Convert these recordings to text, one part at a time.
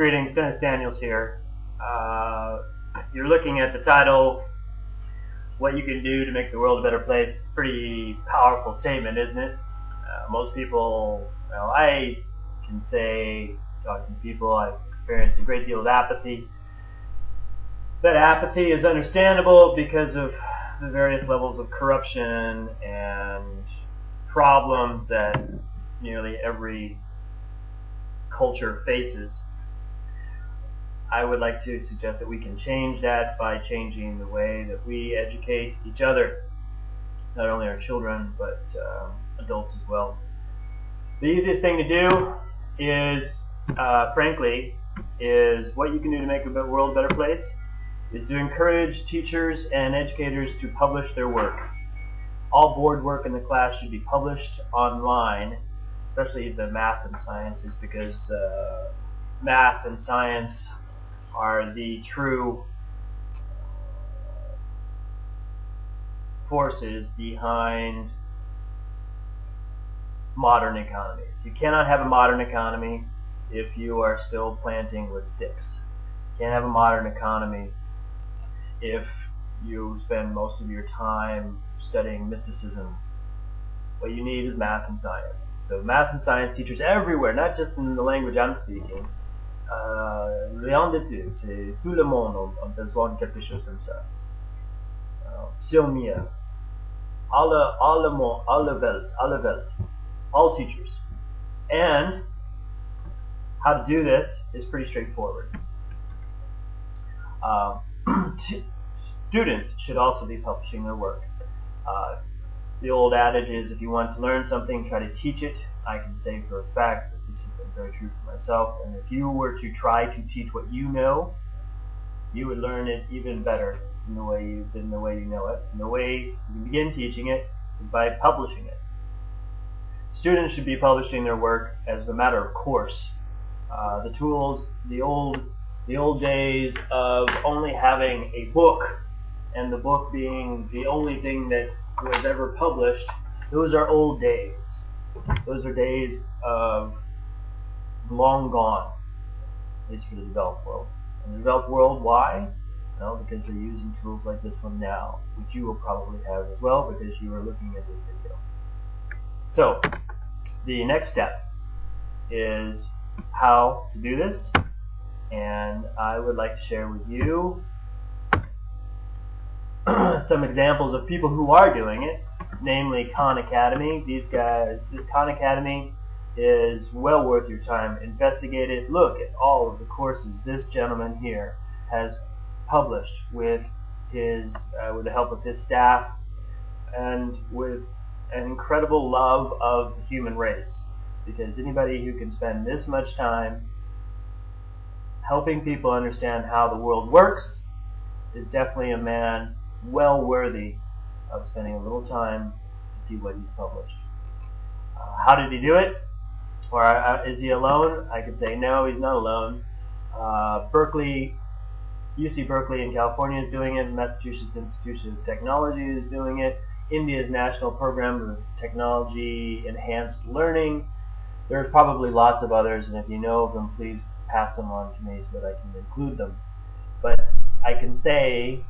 Greetings, Dennis Daniels here. You're looking at the title, What You Can Do to Make the World a Better Place. It's a pretty powerful statement, isn't it? Most people, well, I can say, talking to people, I've experienced a great deal of apathy. That apathy is understandable because of the various levels of corruption and problems that nearly every culture faces. I would like to suggest that we can change that by changing the way that we educate each other, not only our children, but adults as well. The easiest thing to do is, frankly, is what you can do to make the world a better place, is to encourage teachers and educators to publish their work. All board work in the class should be published online, especially the math and sciences, because math and science are the true forces behind modern economies. You cannot have a modern economy if you are still planting with sticks. You can't have a modern economy if you spend most of your time studying mysticism. What you need is math and science. So math and science teachers everywhere, not just in the language I'm speaking, rien de tout, c'est tout le monde a besoin de quelque chose comme ça. Sur mir, alle Welt, all teachers. And how to do this is pretty straightforward. Students should also be publishing their work. The old adage is, if you want to learn something, try to teach it. I can say for a fact that this has been very true for myself, and if you were to try to teach what you know, you would learn it even better than the way you know it. And the way you begin teaching it is by publishing it. Students should be publishing their work as a matter of course. The tools, the old days of only having a book, and the book being the only thing that was ever published, those are old days. Those are days of long gone, at least for the developed world. In the developed world, why? Well, because they're using tools like this one now, which you will probably have as well because you are looking at this video. So, the next step is how to do this, and I would like to share with you some examples of people who are doing it, namely Khan Academy. These guys, the Khan Academy is well worth your time. Investigate it. Look at all of the courses this gentleman here has published with the help of his staff and with an incredible love of the human race. Because anybody who can spend this much time helping people understand how the world works is definitely a man well worthy of spending a little time to see what he's published. How did he do it? Or is he alone? I could say no, he's not alone. UC Berkeley in California is doing it. Massachusetts Institute of Technology is doing it. India's National Program of Technology Enhanced Learning. There's probably lots of others, and if you know of them, please pass them on to me so that I can include them. But I can say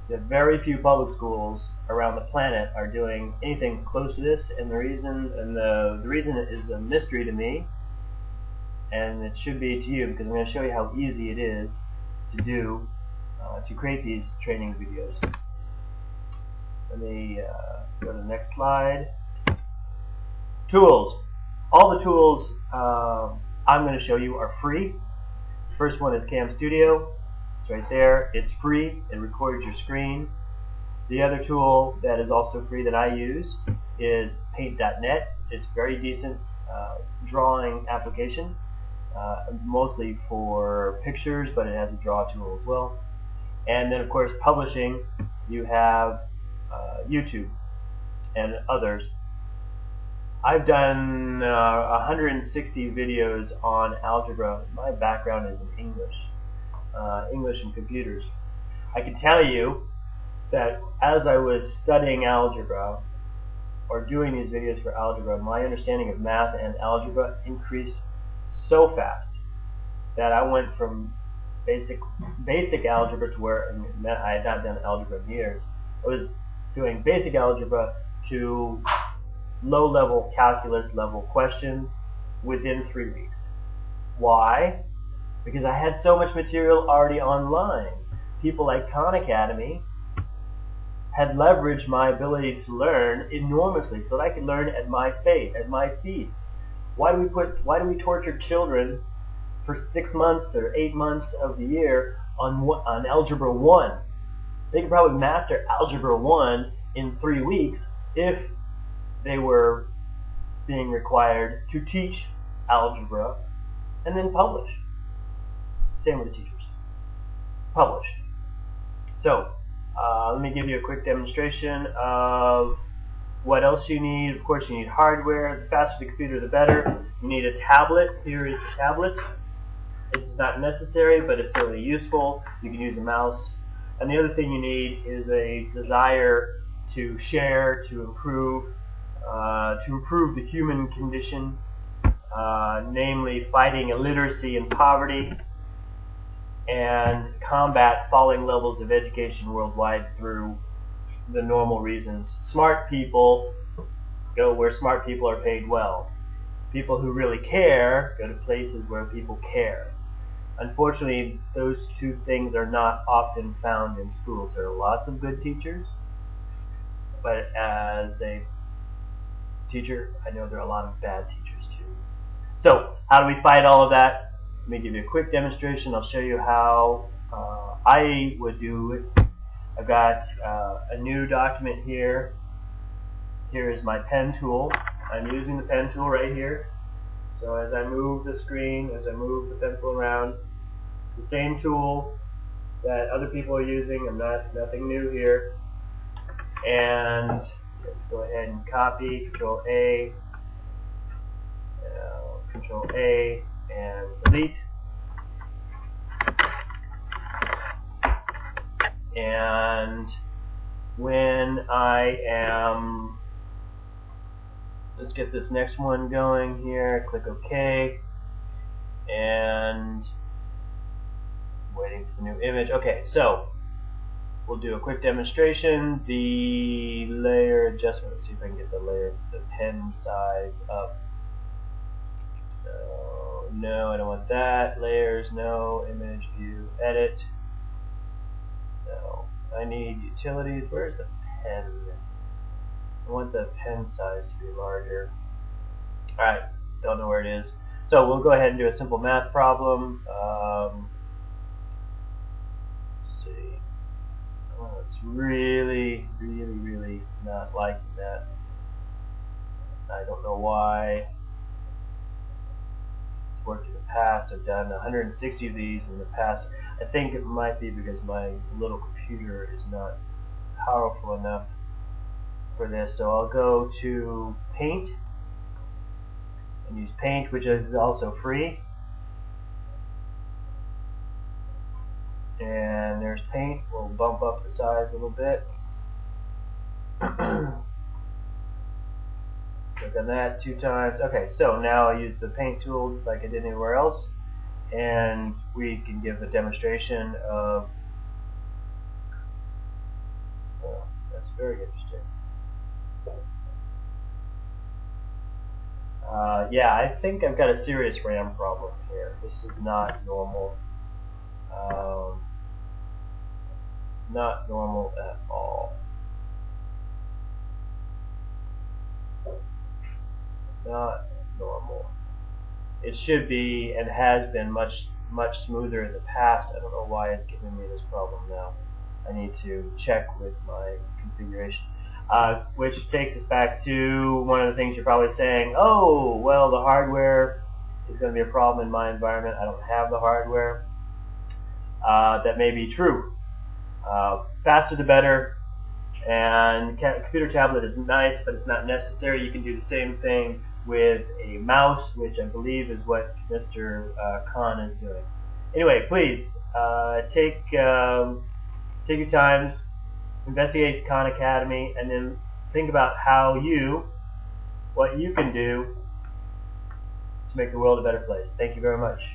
that very few public schools around the planet are doing anything close to this, and the reason is a mystery to me, and it should be to you, because I'm going to show you how easy it is to do to create these training videos. Let me go to the next slide. Tools. All the tools I'm going to show you are free. First one is Cam Studio. It's right there. It's free. It records your screen. The other tool that is also free that I use is paint.net. It's a very decent drawing application, mostly for pictures, but it has a draw tool as well. And then, of course, publishing, you have YouTube and others. I've done 160 videos on algebra. My background is in English and computers. I can tell you that as I was studying algebra or doing these videos for algebra, my understanding of math and algebra increased so fast that I went from basic algebra to where I had not done algebra in years. I was doing basic algebra to low-level calculus level questions within 3 weeks. Why? Because I had so much material already online. People like Khan Academy had leveraged my ability to learn enormously so that I could learn at my speed. Why do we torture children for 6 months or 8 months of the year on Algebra 1? They could probably master Algebra 1 in 3 weeks if they were being required to teach algebra and then publish. Same with the teachers. Publish. So, let me give you a quick demonstration of what else you need. Of course, you need hardware. The faster the computer, the better. You need a tablet. Here is the tablet. It's not necessary, but it's certainly useful. You can use a mouse. And the other thing you need is a desire to share, to improve the human condition, namely fighting illiteracy and poverty, and combat falling levels of education worldwide through the normal reasons. Smart people go where smart people are paid well. People who really care go to places where people care. Unfortunately, those two things are not often found in schools. There are lots of good teachers, but as a teacher, I know there are a lot of bad teachers too. So, how do we fight all of that? Let me give you a quick demonstration. I'll show you how I would do it. I've got a new document here. Here is my pen tool. I'm using the pen tool right here. So as I move the screen, as I move the pencil around, the same tool that other people are using. Nothing new here. And let's go ahead and copy, Control A, Control A, and delete. And when I am, let's get this next one going here, click OK, and waiting for the new image. Okay, so we'll do a quick demonstration. The layer adjustment, let's see if I can get the pen size up. No, I don't want that. Layers, no. Image, view, edit. No. I need utilities. Where's the pen? I want the pen size to be larger. Alright, don't know where it is. So we'll go ahead and do a simple math problem. Let's see. Oh, it's really not liking that. I don't know why. It's worked in the past. I've done 160 of these in the past. I think it might be because my little computer is not powerful enough for this. So I'll go to Paint and use Paint, which is also free. And there's Paint. We'll bump up the size a little bit. Click on that 2 times. Okay, so now I use the Paint tool like I did anywhere else, and we can give a demonstration of. Oh, that's very interesting. Yeah, I think I've got a serious RAM problem here. This is not normal. Not normal at all. Not normal. It should be and has been much smoother in the past. I don't know why it's giving me this problem now. I need to check with my configuration. Which takes us back to one of the things you're probably saying, oh, well, the hardware is going to be a problem in my environment. I don't have the hardware. That may be true. Faster the better, and computer tablet is nice, but it's not necessary. You can do the same thing with a mouse, which I believe is what Mr. Kahn is doing. Anyway, please take your time, investigate Khan Academy, and then think about what you can do to make the world a better place. Thank you very much.